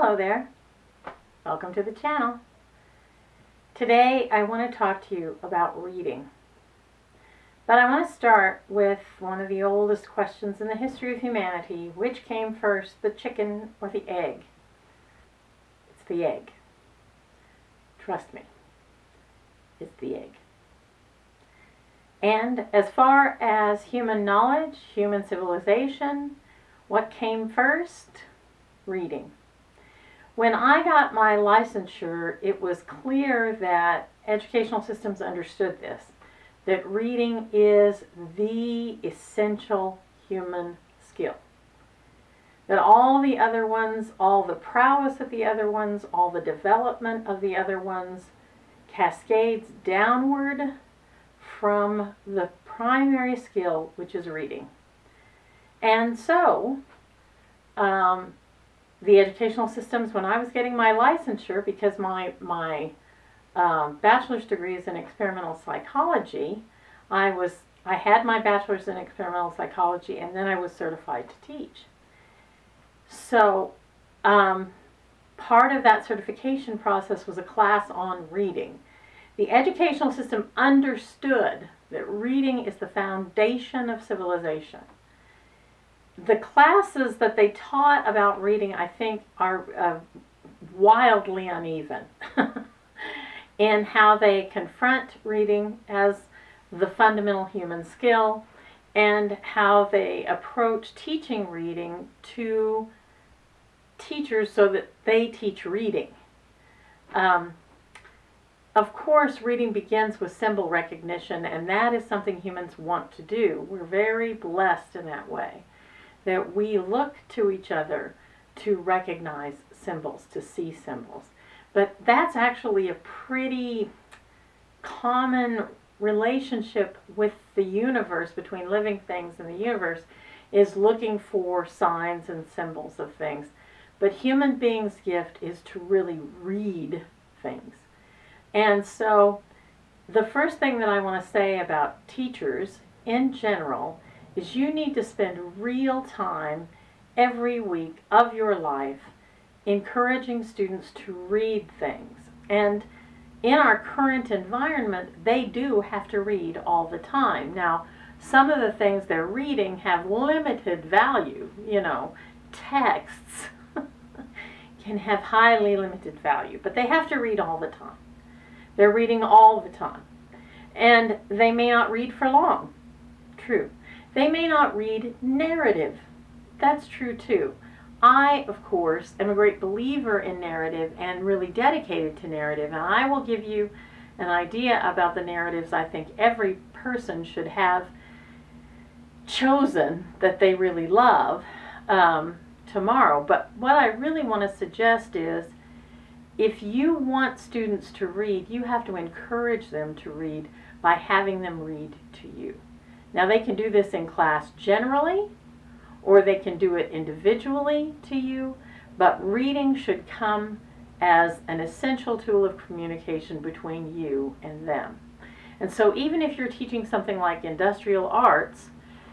Hello there. Welcome to the channel. Today I want to talk to you about reading. But I want to start with one of the oldest questions in the history of humanity. Which came first, the chicken or the egg? It's the egg. Trust me. It's the egg. And as far as human knowledge, human civilization, what came first? Reading. When I got my licensure, it was clear that educational systems understood this, that reading is the essential human skill. That all the other ones, all the prowess of the other ones, all the development of the other ones cascades downward from the primary skill, which is reading. And so, the educational systems, when I was getting my licensure, because my bachelor's degree is in experimental psychology, I had my bachelor's in experimental psychology, and then I was certified to teach. So part of that certification process was a class on reading. The educational system understood that reading is the foundation of civilization. The classes that they taught about reading, I think, are wildly uneven in how they confront reading as the fundamental human skill and how they approach teaching reading to teachers so that they teach reading. Of course, reading begins with symbol recognition, and that is something humans want to do. We're very blessed in that way, that we look to each other to recognize symbols, to see symbols. But that's actually a pretty common relationship with the universe, between living things and the universe, is looking for signs and symbols of things. But human beings' gift is to really read things. And so the first thing that I want to say about teachers in general is you need to spend real time every week of your life encouraging students to read things. And in our current environment, they do have to read all the time. Now, some of the things they're reading have limited value. Texts can have highly limited value, but they have to read all the time. They're reading all the time. And they may not read for long. True. They may not read narrative. That's true too. I, of course, am a great believer in narrative and really dedicated to narrative. And I will give you an idea about the narratives I think every person should have chosen that they really love tomorrow. But what I really want to suggest is, if you want students to read, you have to encourage them to read by having them read to you. Now, they can do this in class generally, or they can do it individually to you, but reading should come as an essential tool of communication between you and them. And so even if you're teaching something like industrial arts,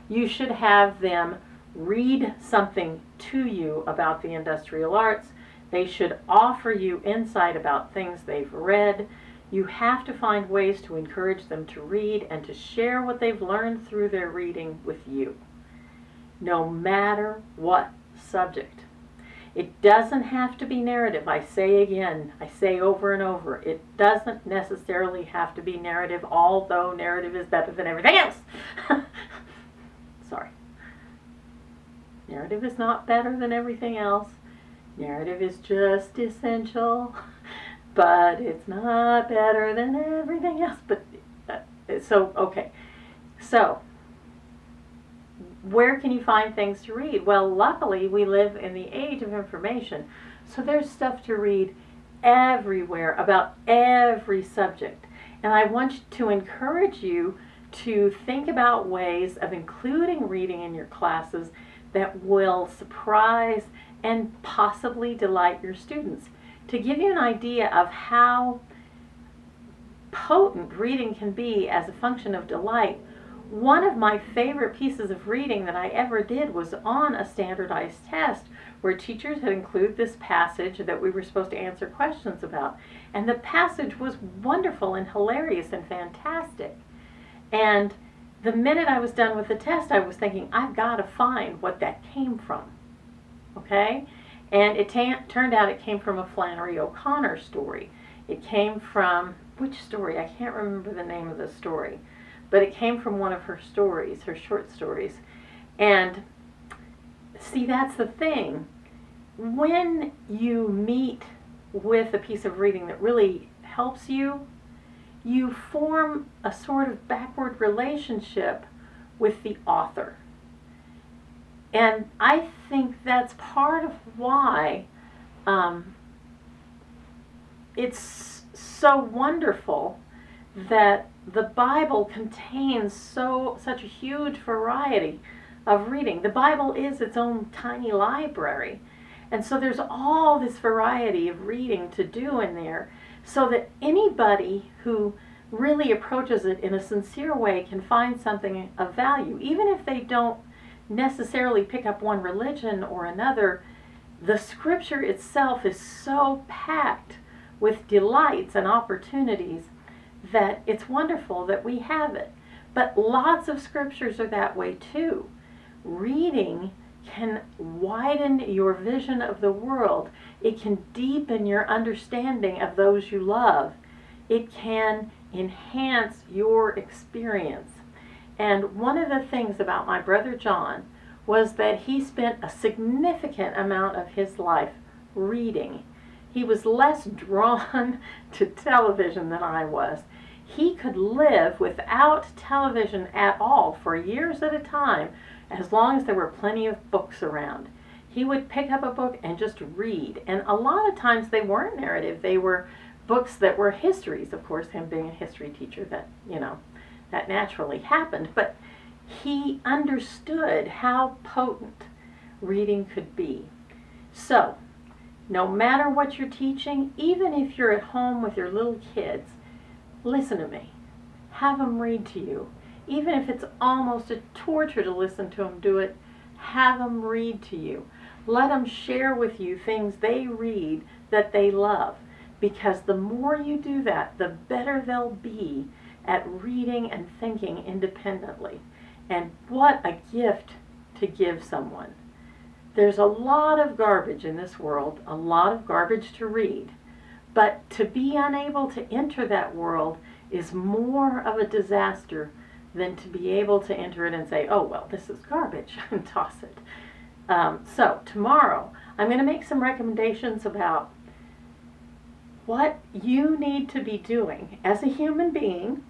you should have them read something to you about the industrial arts. They should offer you insight about things they've read. You have to find ways to encourage them to read and to share what they've learned through their reading with you, no matter what subject. It doesn't have to be narrative. I say again, I say over and over, it doesn't necessarily have to be narrative, although narrative is better than everything else. Sorry. Narrative is not better than everything else. Narrative is just essential, but it's not better than everything else. But okay. So, where can you find things to read? Well, luckily, we live in the age of information, so there's stuff to read everywhere about every subject. And I want to encourage you to think about ways of including reading in your classes that will surprise and possibly delight your students. To give you an idea of how potent reading can be as a function of delight, one of my favorite pieces of reading that I ever did was on a standardized test where teachers had included this passage that we were supposed to answer questions about. And the passage was wonderful and hilarious and fantastic. And the minute I was done with the test, I was thinking, I've got to find what that came from. Okay? And it turned out it came from a Flannery O'Connor story. It came from, which story? I can't remember the name of the story. But it came from one of her stories, her short stories. And see, that's the thing. When you meet with a piece of reading that really helps you, you form a sort of backward relationship with the author. And I think that's part of why it's so wonderful that the Bible contains such a huge variety of reading. The Bible is its own tiny library. And so there's all this variety of reading to do in there, so that anybody who really approaches it in a sincere way can find something of value. Even if they don't necessarily pick up one religion or another, the scripture itself is so packed with delights and opportunities that it's wonderful that we have it. But lots of scriptures are that way too. Reading can widen your vision of the world. It can deepen your understanding of those you love. It can enhance your experience. And one of the things about my brother John was that he spent a significant amount of his life reading. He was less drawn to television than I was. He could live without television at all for years at a time, as long as there were plenty of books around. He would pick up a book and just read. And a lot of times they weren't narrative. They were books that were histories. Of course, him being a history teacher, that naturally happened. But he understood how potent reading could be. So, no matter what you're teaching, even if you're at home with your little kids, listen to me. Have them read to you. Even if it's almost a torture to listen to them do it, have them read to you. Let them share with you things they read that they love. Because the more you do that, the better they'll be at reading and thinking independently. And what a gift to give someone. There's a lot of garbage in this world, a lot of garbage to read. But to be unable to enter that world is more of a disaster than to be able to enter it and say, oh, well, this is garbage, and toss it. So tomorrow, I'm going to make some recommendations about what you need to be doing as a human being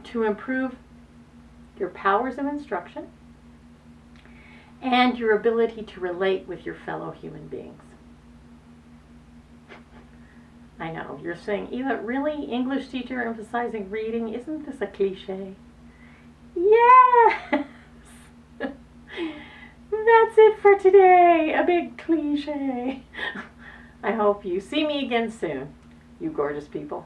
to improve your powers of instruction and your ability to relate with your fellow human beings. I know, you're saying, Eva, really? English teacher emphasizing reading? Isn't this a cliche? Yes! That's it for today. A big cliche. I hope you see me again soon, you gorgeous people.